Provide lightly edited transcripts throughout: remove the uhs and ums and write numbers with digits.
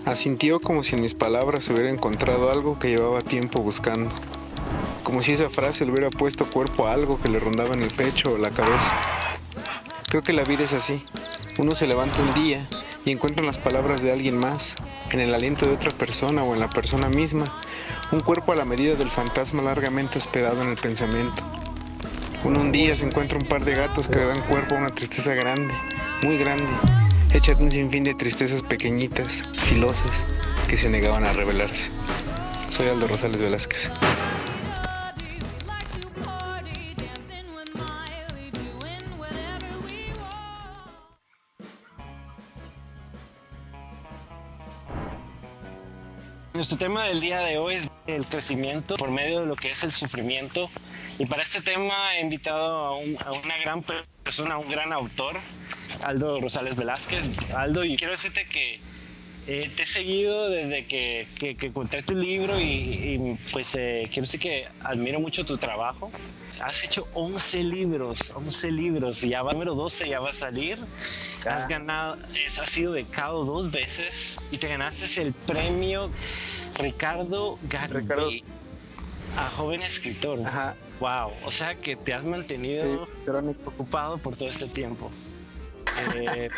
Asintió como si en mis palabras hubiera encontrado algo que llevaba tiempo buscando. Como si esa frase le hubiera puesto cuerpo a algo que le rondaba en el pecho o la cabeza. Creo que la vida es así. Uno se levanta un día y encuentra en las palabras de alguien más, en el aliento de otra persona o en la persona misma, un cuerpo a la medida del fantasma largamente hospedado en el pensamiento. Uno un día se encuentra un par de gatos que le dan cuerpo a una tristeza grande, muy grande, hecha de un sinfín de tristezas pequeñitas, filosas, que se negaban a revelarse. Soy Aldo Rosales Velázquez. Nuestro tema del día de hoy es el crecimiento por medio de lo que es el sufrimiento. Y para este tema he invitado a una gran persona, a un gran autor, Aldo Rosales Velázquez. Aldo, y quiero decirte que te he seguido desde que encontré tu libro y pues quiero decir que admiro mucho tu trabajo. Has hecho 11 libros, y ya va número 12, ya va a salir. Has ganado, has sido becado 2 veces y te ganaste el premio Ricardo Garibay a joven escritor. Ajá. Wow, o sea que te has mantenido ocupado por todo este tiempo.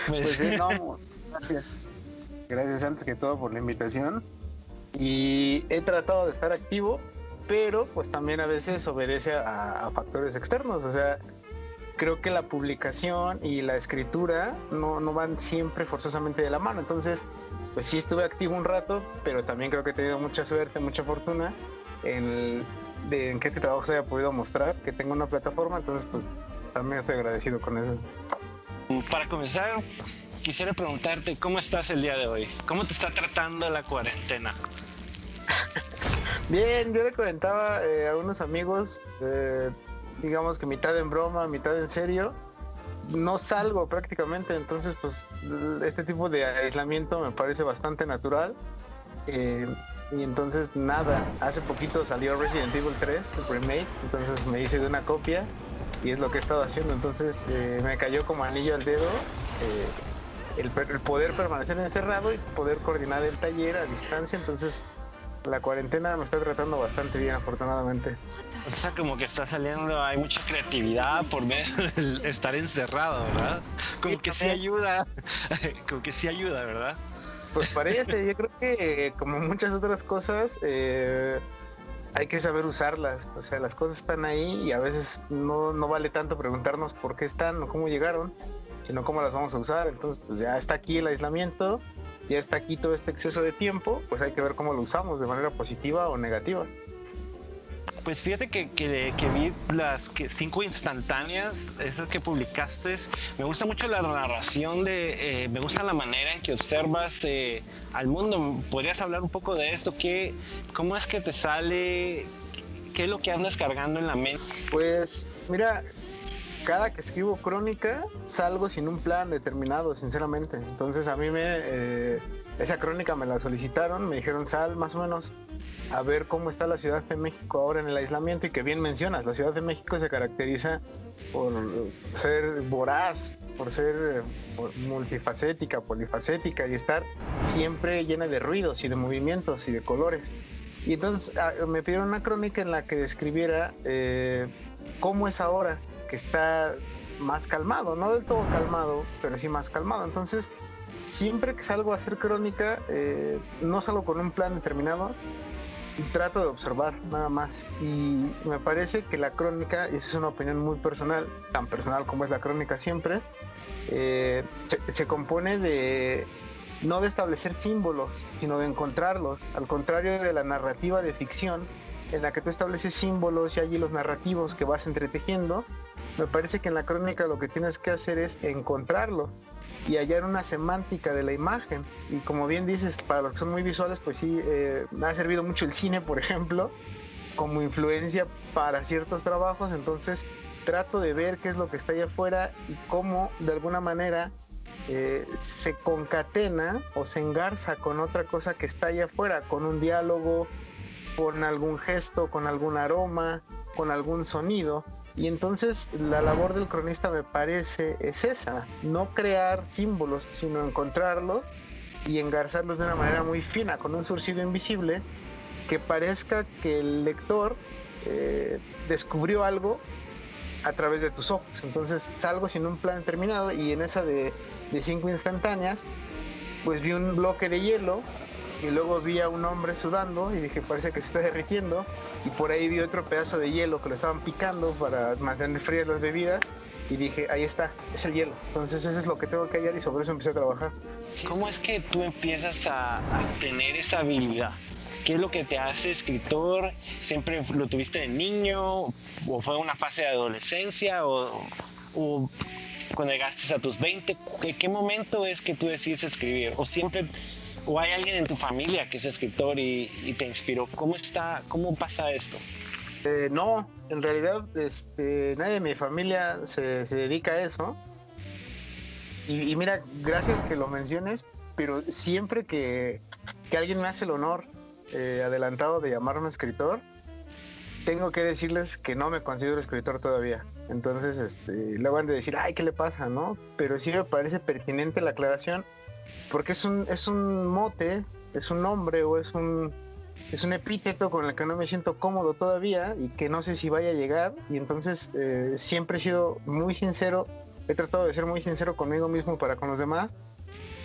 Pues sí, no, gracias. Gracias antes que todo por la invitación. Y he tratado de estar activo, pero pues también a veces obedece a factores externos. O sea, creo que la publicación y la escritura no van siempre forzosamente de la mano. Entonces, pues sí estuve activo un rato, pero también creo que he tenido mucha suerte, mucha fortuna en que este trabajo se haya podido mostrar, que tengo una plataforma. Entonces, pues también estoy agradecido con eso. Para comenzar, quisiera preguntarte cómo estás el día de hoy. ¿Cómo te está tratando la cuarentena? Bien, yo le comentaba a unos amigos, digamos que mitad en broma, mitad en serio. No salgo prácticamente, entonces pues este tipo de aislamiento me parece bastante natural. Y entonces nada, hace poquito salió Resident Evil 3, el remake, entonces me hice de una copia y es lo que he estado haciendo. Entonces me cayó como anillo al dedo el poder permanecer encerrado y poder coordinar el taller a distancia. Entonces la cuarentena me está tratando bastante bien, afortunadamente. O sea, como que está saliendo, hay mucha creatividad por medio de estar encerrado, ¿verdad? Como que sí ayuda, ¿verdad? Pues parece, yo creo que como muchas otras cosas, hay que saber usarlas. O sea, las cosas están ahí y a veces no vale tanto preguntarnos por qué están o cómo llegaron, sino cómo las vamos a usar. Entonces, pues ya está aquí el aislamiento, ya está aquí todo este exceso de tiempo, pues hay que ver cómo lo usamos, de manera positiva o negativa. Pues fíjate que vi las 5 instantáneas, esas que publicaste. Me gusta mucho la narración me gusta la manera en que observas al mundo. ¿Podrías hablar un poco de esto? ¿Cómo es que te sale? ¿Qué es lo que andas cargando en la mente? Pues mira, cada que escribo crónica salgo sin un plan determinado, sinceramente. Entonces a mí esa crónica me la solicitaron, me dijeron sal más o menos a ver cómo está la Ciudad de México ahora en el aislamiento. Y que bien mencionas, la Ciudad de México se caracteriza por ser voraz, por ser multifacética, polifacética y estar siempre llena de ruidos y de movimientos y de colores. Y entonces me pidieron una crónica en la que describiera cómo es ahora, que está más calmado, no del todo calmado, pero sí más calmado. Entonces, siempre que salgo a hacer crónica, no salgo con un plan determinado, y trato de observar nada más. Y me parece que la crónica, y esa es una opinión muy personal, tan personal como es la crónica siempre, se compone de no de establecer símbolos, sino de encontrarlos, al contrario de la narrativa de ficción, en la que tú estableces símbolos y hay hilos narrativos que vas entretejiendo. Me parece que en la crónica lo que tienes que hacer es encontrarlo y hallar una semántica de la imagen. Y como bien dices, para los que son muy visuales, pues sí, me ha servido mucho el cine, por ejemplo, como influencia para ciertos trabajos. Entonces trato de ver qué es lo que está allá afuera y cómo de alguna manera se concatena o se engarza con otra cosa que está allá afuera, con un diálogo, con algún gesto, con algún aroma, con algún sonido. Y entonces la labor del cronista, me parece, es esa, no crear símbolos, sino encontrarlos y engarzarlos de una manera muy fina, con un surcido invisible, que parezca que el lector descubrió algo a través de tus ojos. Entonces salgo sin un plan determinado, y en esa de 5 instantáneas, pues vi un bloque de hielo, y luego vi a un hombre sudando y dije, parece que se está derritiendo, y por ahí vi otro pedazo de hielo que lo estaban picando para mantener frías las bebidas, y dije, ahí está, es el hielo. Entonces eso es lo que tengo que hallar, y sobre eso empecé a trabajar. ¿Cómo es que tú empiezas a tener esa habilidad? ¿Qué es lo que te hace escritor? ¿Siempre lo tuviste de niño? ¿O fue una fase de adolescencia? ¿O cuando llegaste a tus 20? ¿Qué momento es que tú decides escribir? ¿O hay alguien en tu familia que es escritor y te inspiró? ¿Cómo pasa esto? No, en realidad nadie de mi familia se dedica a eso. Y mira, gracias que lo menciones, pero siempre que alguien me hace el honor adelantado de llamarme escritor, tengo que decirles que no me considero escritor todavía. Entonces luego van a decir, ay, ¿qué le pasa, no? Pero sí me parece pertinente la aclaración, porque es un mote, es un nombre, o es un epíteto con el que no me siento cómodo todavía, y que no sé si vaya a llegar. Y entonces siempre he sido muy sincero, he tratado de ser muy sincero conmigo mismo para con los demás.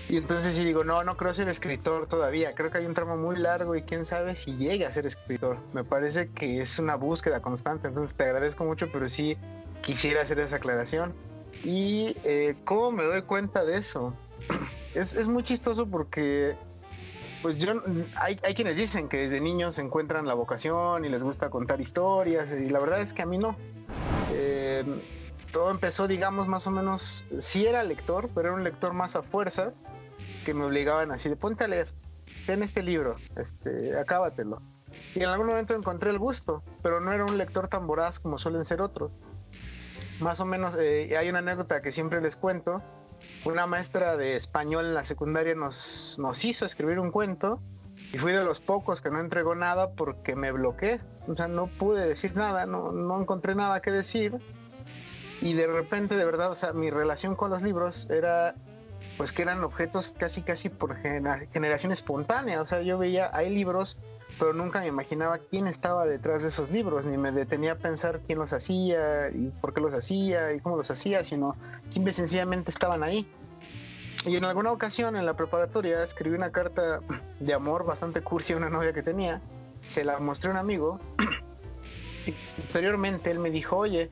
Y entonces sí digo, no creo ser escritor todavía, creo que hay un tramo muy largo, y quién sabe si llegue a ser escritor. Me parece que es una búsqueda constante, entonces te agradezco mucho, pero sí quisiera hacer esa aclaración. Y ¿cómo me doy cuenta de eso? Es muy chistoso, porque pues hay quienes dicen que desde niños encuentran la vocación y les gusta contar historias, y la verdad es que a mí no. Todo empezó, digamos, más o menos, sí era lector, pero era un lector más a fuerzas, que me obligaban así de, ponte a leer, ten este libro, acábatelo. Y en algún momento encontré el gusto, pero no era un lector tan voraz como suelen ser otros. Más o menos, hay una anécdota que siempre les cuento. Una maestra de español en la secundaria nos hizo escribir un cuento, y fui de los pocos que no entregó nada porque me bloqueé. O sea, no pude decir nada, no encontré nada que decir. Y de repente, de verdad, o sea, mi relación con los libros era, pues, que eran objetos casi por generación espontánea. O sea, yo veía, hay libros, pero nunca me imaginaba quién estaba detrás de esos libros, ni me detenía a pensar quién los hacía, y por qué los hacía, y cómo los hacía, sino simple y sencillamente estaban ahí. Y en alguna ocasión, en la preparatoria, escribí una carta de amor bastante cursi a una novia que tenía, se la mostré a un amigo, y posteriormente él me dijo, oye,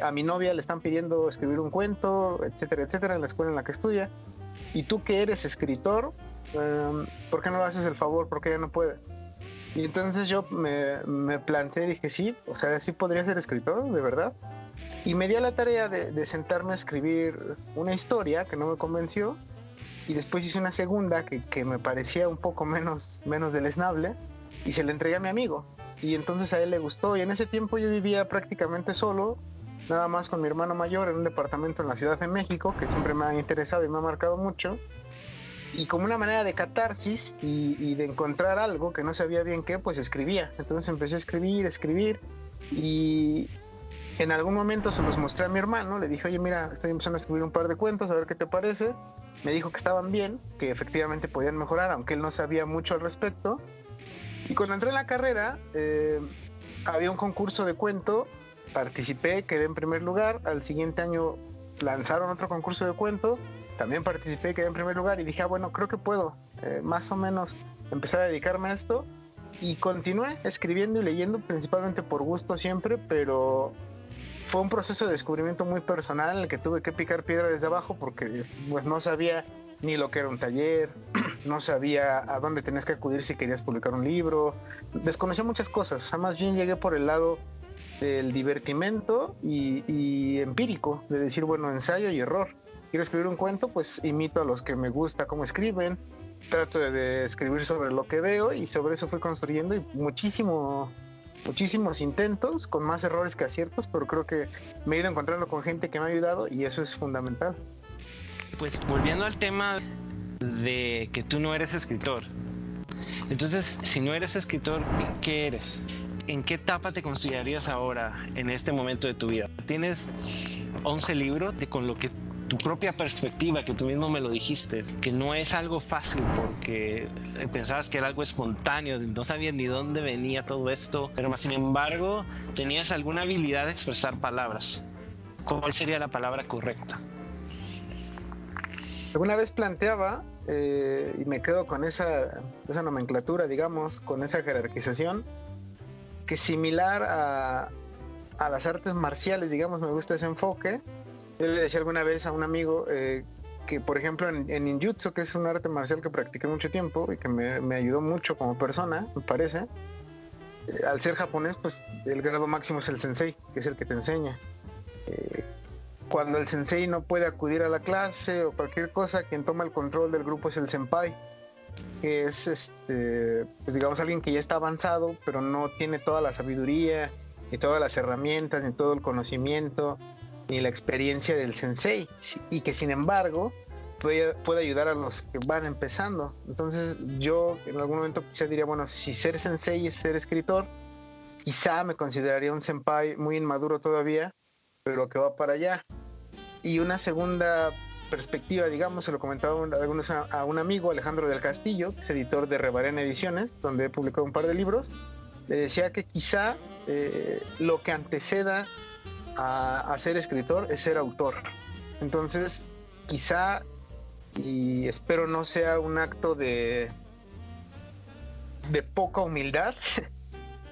a mi novia le están pidiendo escribir un cuento, etcétera, en la escuela en la que estudia, y tú que eres escritor, ¿por qué no le haces el favor? Porque ella no puede. Y entonces yo me planteé, dije, sí, o sea, sí podría ser escritor, de verdad. Y me di a la tarea de sentarme a escribir una historia que no me convenció, y después hice una segunda que me parecía un poco menos deleznable, y se la entregué a mi amigo. Y entonces a él le gustó, y en ese tiempo yo vivía prácticamente solo, nada más con mi hermano mayor, en un departamento en la Ciudad de México, que siempre me ha interesado y me ha marcado mucho. Y como una manera de catarsis y de encontrar algo que no sabía bien qué, pues escribía. Entonces empecé a escribir, y en algún momento se los mostré a mi hermano. Le dije, oye, mira, estoy empezando a escribir un par de cuentos, a ver qué te parece. Me dijo que estaban bien, que efectivamente podían mejorar, aunque él no sabía mucho al respecto. Y cuando entré en la carrera, había un concurso de cuento, participé, quedé en primer lugar. Al siguiente año lanzaron otro concurso de cuento, también participé, quedé en primer lugar, y dije, bueno, creo que puedo más o menos empezar a dedicarme a esto. Y continué escribiendo y leyendo, principalmente por gusto siempre, pero fue un proceso de descubrimiento muy personal en el que tuve que picar piedra desde abajo, porque pues no sabía ni lo que era un taller, no sabía a dónde tenías que acudir si querías publicar un libro, desconocía muchas cosas. O sea, más bien llegué por el lado del divertimento y empírico, de decir, bueno, ensayo y error. Quiero escribir un cuento, pues imito a los que me gusta cómo escriben, trato de escribir sobre lo que veo, y sobre eso fui construyendo, y muchísimos intentos, con más errores que aciertos, pero creo que me he ido encontrando con gente que me ha ayudado, y eso es fundamental. Pues volviendo al tema de que tú no eres escritor, entonces, si no eres escritor, ¿qué eres? ¿En qué etapa te considerarías ahora, en este momento de tu vida? Tienes 11 libros con lo que tu propia perspectiva, que tú mismo me lo dijiste, que no es algo fácil porque pensabas que era algo espontáneo, no sabías ni dónde venía todo esto, pero más sin embargo tenías alguna habilidad de expresar palabras. ¿Cuál sería la palabra correcta? Alguna vez planteaba, y me quedo con esa nomenclatura, digamos, con esa jerarquización, que similar a las artes marciales, digamos, me gusta ese enfoque. Yo le decía alguna vez a un amigo que, por ejemplo, en ninjutsu, que es un arte marcial que practiqué mucho tiempo y que me ayudó mucho como persona, me parece, al ser japonés, pues el grado máximo es el sensei, que es el que te enseña. Cuando el sensei no puede acudir a la clase o cualquier cosa, quien toma el control del grupo es el senpai, que es pues digamos alguien que ya está avanzado, pero no tiene toda la sabiduría, ni todas las herramientas, ni todo el conocimiento, ni la experiencia del sensei, y que sin embargo puede ayudar a los que van empezando. Entonces yo en algún momento quizá diría, bueno, si ser sensei es ser escritor, quizá me consideraría un senpai muy inmaduro todavía, pero que va para allá. Y una segunda perspectiva, digamos, se lo comentaba a un amigo, Alejandro del Castillo, que es editor de Rebarén Ediciones, donde he publicado un par de libros. Le decía que quizá lo que anteceda a ser escritor es ser autor. Entonces quizá, y espero no sea un acto de poca humildad,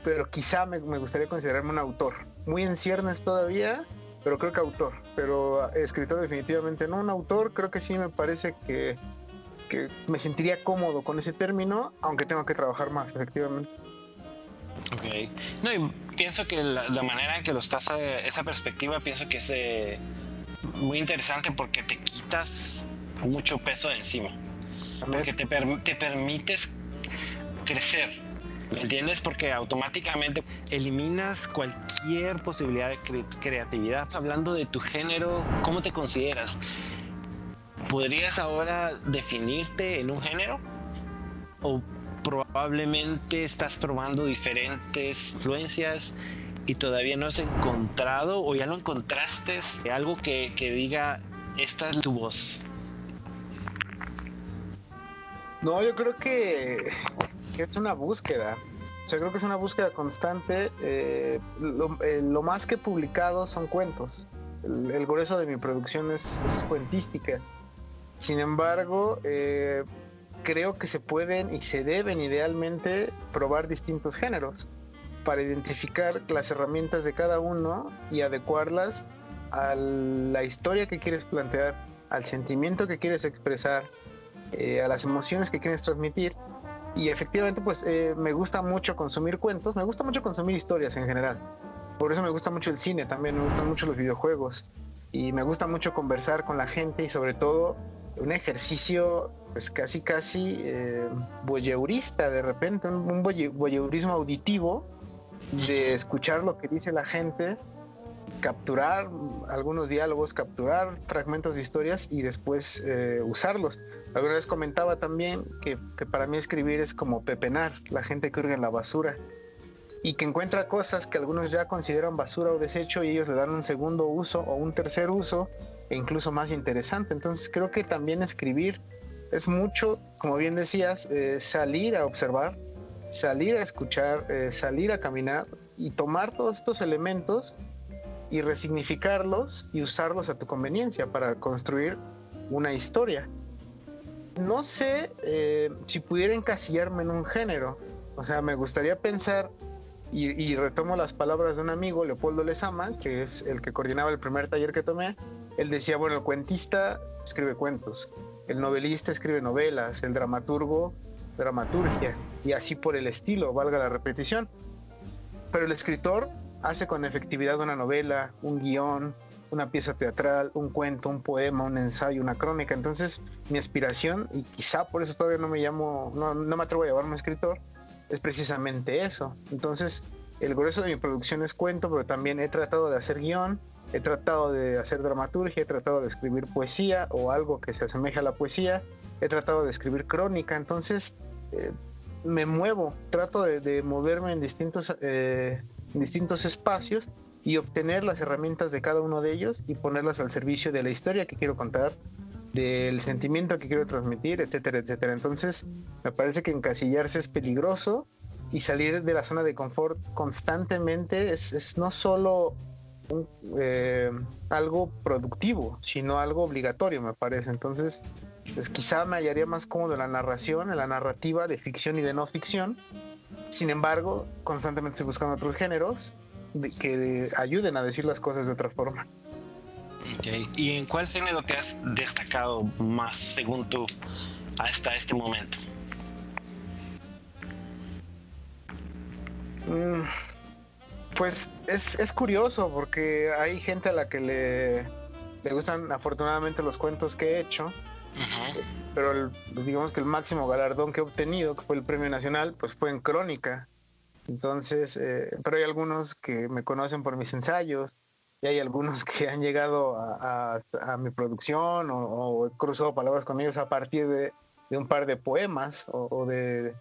pero quizá me gustaría considerarme un autor, muy en ciernes todavía, pero creo que autor. Pero escritor definitivamente no. Un autor creo que sí, me parece que me sentiría cómodo con ese término, aunque tengo que trabajar más, efectivamente. Ok. No, y pienso que la manera en que lo estás, esa perspectiva, pienso que es muy interesante porque te quitas mucho peso de encima. Porque te permites crecer. ¿Me entiendes? Porque automáticamente eliminas cualquier posibilidad de creatividad. Hablando de tu género, ¿cómo te consideras? ¿Podrías ahora definirte en un género? ¿O probablemente estás probando diferentes influencias y todavía no has encontrado, o ya lo encontraste, algo que diga, esta es tu voz? No, yo creo que es una búsqueda. O sea, creo que es una búsqueda constante. Lo más que he publicado son cuentos. El grueso de mi producción es cuentística. Sin embargo, creo que se pueden y se deben idealmente probar distintos géneros para identificar las herramientas de cada uno y adecuarlas a la historia que quieres plantear, al sentimiento que quieres expresar, a las emociones que quieres transmitir. Y efectivamente, pues me gusta mucho consumir cuentos, me gusta mucho consumir historias en general. Por eso me gusta mucho el cine también, me gustan mucho los videojuegos y me gusta mucho conversar con la gente, y sobre todo un ejercicio pues casi voyeurista de repente, un voyeurismo auditivo, de escuchar lo que dice la gente, capturar algunos diálogos, capturar fragmentos de historias y después usarlos. Alguna vez comentaba también que para mí escribir es como pepenar, la gente que hurga en la basura y que encuentra cosas que algunos ya consideran basura o desecho, y ellos le dan un segundo uso o un tercer uso, e incluso más interesante. Entonces creo que también escribir es mucho, como bien decías, salir a observar, salir a escuchar, salir a caminar y tomar todos estos elementos y resignificarlos y usarlos a tu conveniencia para construir una historia. No sé si pudiera encasillarme en un género. O sea, me gustaría pensar, y retomo las palabras de un amigo, Leopoldo Lezama, que es el que coordinaba el primer taller que tomé. Él decía, bueno, el cuentista escribe cuentos, el novelista escribe novelas, el dramaturgo, dramaturgia, y así por el estilo, valga la repetición. Pero el escritor hace con efectividad una novela, un guión, una pieza teatral, un cuento, un poema, un ensayo, una crónica. Entonces mi aspiración, y quizá por eso todavía no me atrevo a llamarme escritor, es precisamente eso. Entonces el grueso de mi producción es cuento, pero también he tratado de hacer guión, he tratado de hacer dramaturgia, he tratado de escribir poesía o algo que se asemeje a la poesía, he tratado de escribir crónica. Entonces me muevo, trato de moverme en distintos espacios, y obtener las herramientas de cada uno de ellos y ponerlas al servicio de la historia que quiero contar, del sentimiento que quiero transmitir, etcétera, etcétera. Entonces, me parece que encasillarse es peligroso y salir de la zona de confort constantemente es no solo algo productivo, sino algo obligatorio, me parece. Entonces, pues quizá me hallaría más cómodo en la narración, en la narrativa de ficción y de no ficción. Sin embargo, constantemente estoy buscando otros géneros que ayuden a decir las cosas de otra forma. Okay. ¿Y en cuál género te has destacado más, según tú, hasta este momento? Pues es curioso porque hay gente a la que le gustan afortunadamente los cuentos que he hecho, pero digamos que el máximo galardón que he obtenido, que fue el Premio Nacional, pues fue en crónica. Entonces, pero hay algunos que me conocen por mis ensayos y hay algunos que han llegado a mi producción o he cruzado palabras con ellos a partir de un par de poemas o de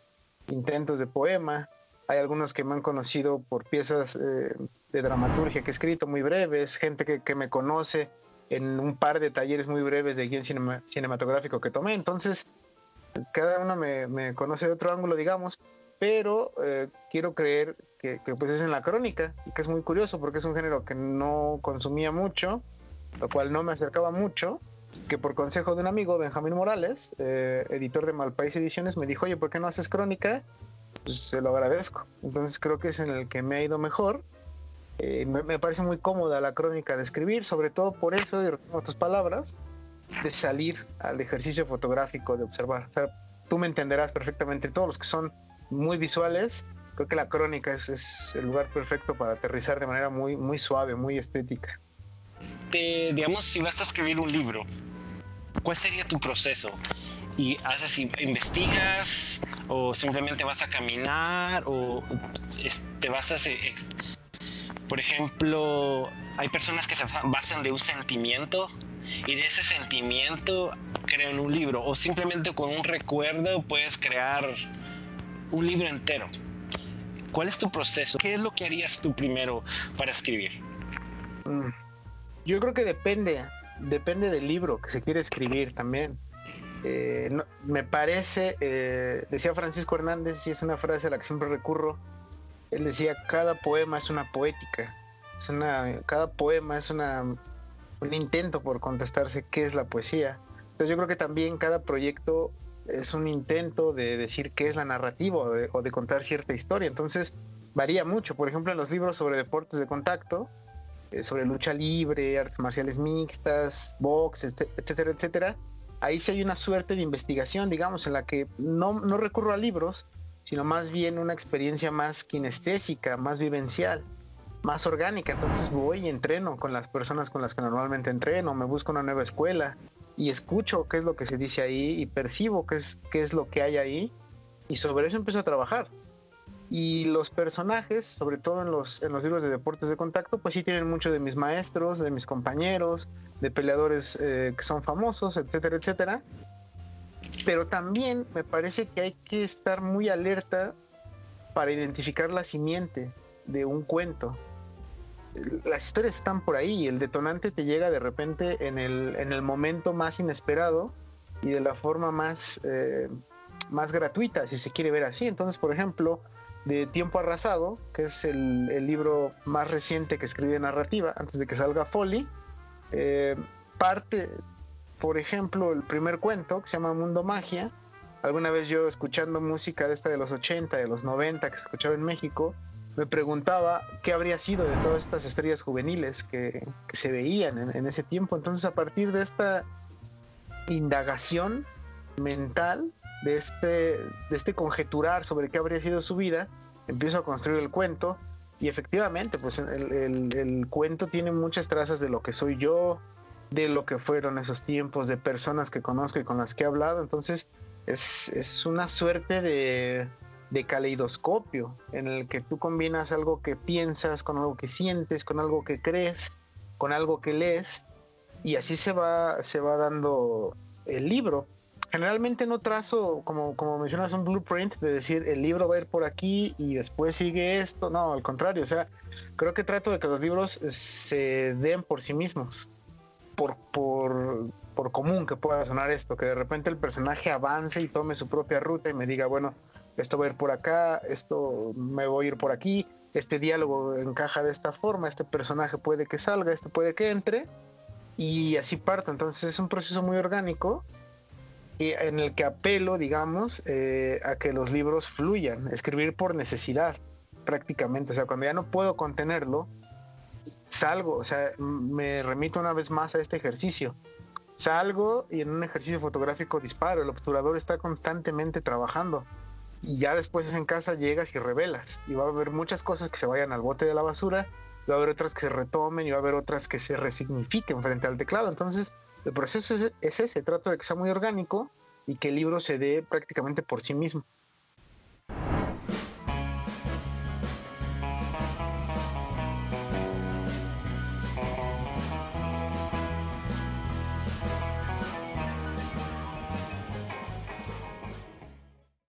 intentos de poema. Hay algunos que me han conocido por piezas de dramaturgia que he escrito muy breves, gente que me conoce en un par de talleres muy breves de guión cinematográfico que tomé. Entonces, cada uno me conoce de otro ángulo, digamos, pero quiero creer que pues es en la crónica, que es muy curioso porque es un género que no consumía mucho, lo cual no me acercaba mucho, que por consejo de un amigo, Benjamín Morales, editor de Malpaís Ediciones, me dijo, oye, ¿por qué no haces crónica? Pues se lo agradezco. Entonces creo que es en el que me ha ido mejor. Me parece muy cómoda la crónica de escribir, sobre todo por eso, y retomo tus palabras, de salir al ejercicio fotográfico, de observar. O sea, tú me entenderás perfectamente, todos los que son muy visuales, creo que la crónica es el lugar perfecto para aterrizar de manera muy, muy suave, muy estética. Digamos, si vas a escribir un libro, ¿cuál sería tu proceso? ¿Y investigas o simplemente vas a caminar o te vas a hacer, por ejemplo, hay personas que se basan de un sentimiento y de ese sentimiento crean un libro, o simplemente con un recuerdo puedes crear un libro entero? ¿Cuál es tu proceso? ¿Qué es lo que harías tú primero para escribir? Yo creo que depende del libro que se quiere escribir también. Me parece, decía Francisco Hernández, y es una frase a la que siempre recurro, él decía, cada poema es una poética, cada poema es un intento por contestarse qué es la poesía. Entonces yo creo que también cada proyecto es un intento de decir qué es la narrativa o de contar cierta historia. Entonces varía mucho. Por ejemplo, en los libros sobre deportes de contacto, sobre lucha libre, artes marciales mixtas, box, etcétera, etcétera, ahí sí hay una suerte de investigación, digamos, en la que no recurro a libros, sino más bien una experiencia más kinestésica, más vivencial, más orgánica. Entonces voy y entreno con las personas con las que normalmente entreno, me busco una nueva escuela y escucho qué es lo que se dice ahí y percibo qué es lo que hay ahí y sobre eso empiezo a trabajar. Y los personajes, sobre todo en los libros de deportes de contacto, pues sí tienen mucho de mis maestros, de mis compañeros, de peleadores que son famosos, etcétera, etcétera. Pero también me parece que hay que estar muy alerta para identificar la simiente de un cuento. Las historias están por ahí y el detonante te llega de repente en el momento más inesperado y de la forma más gratuita, si se quiere ver así. Entonces, por ejemplo, de Tiempo Arrasado, que es el libro más reciente que escribí de narrativa, antes de que salga Folly, parte, por ejemplo, el primer cuento, que se llama Mundo Magia. Alguna vez yo, escuchando música de los 80, de los 90, que se escuchaba en México, me preguntaba qué habría sido de todas estas estrellas juveniles que se veían en ese tiempo. Entonces, a partir de esta indagación mental, de este conjeturar sobre qué habría sido su vida, empiezo a construir el cuento y efectivamente pues el cuento tiene muchas trazas de lo que soy yo, de lo que fueron esos tiempos, de personas que conozco y con las que he hablado. Entonces es una suerte de caleidoscopio en el que tú combinas algo que piensas con algo que sientes, con algo que crees, con algo que lees, y así se va dando el libro. generalmente no trazo, como mencionas, un blueprint de decir el libro va a ir por aquí y después sigue esto. No, al contrario, o sea, creo que trato de que los libros se den por sí mismos. Por común que pueda sonar esto, que de repente el personaje avance y tome su propia ruta y me diga, bueno, esto va a ir por acá, esto me voy a ir por aquí, este diálogo encaja de esta forma, este personaje puede que salga, este puede que entre, y así parto. Entonces es un proceso muy orgánico y en el que apelo, digamos, a que los libros fluyan, escribir por necesidad prácticamente. O sea, cuando ya no puedo contenerlo, salgo, o sea, me remito una vez más a este ejercicio. Salgo y en un ejercicio fotográfico disparo, el obturador está constantemente trabajando y ya después en casa llegas y revelas y va a haber muchas cosas que se vayan al bote de la basura, va a haber otras que se retomen y va a haber otras que se resignifiquen frente al teclado. Entonces el proceso es ese, trato de que sea muy orgánico y que el libro se dé prácticamente por sí mismo.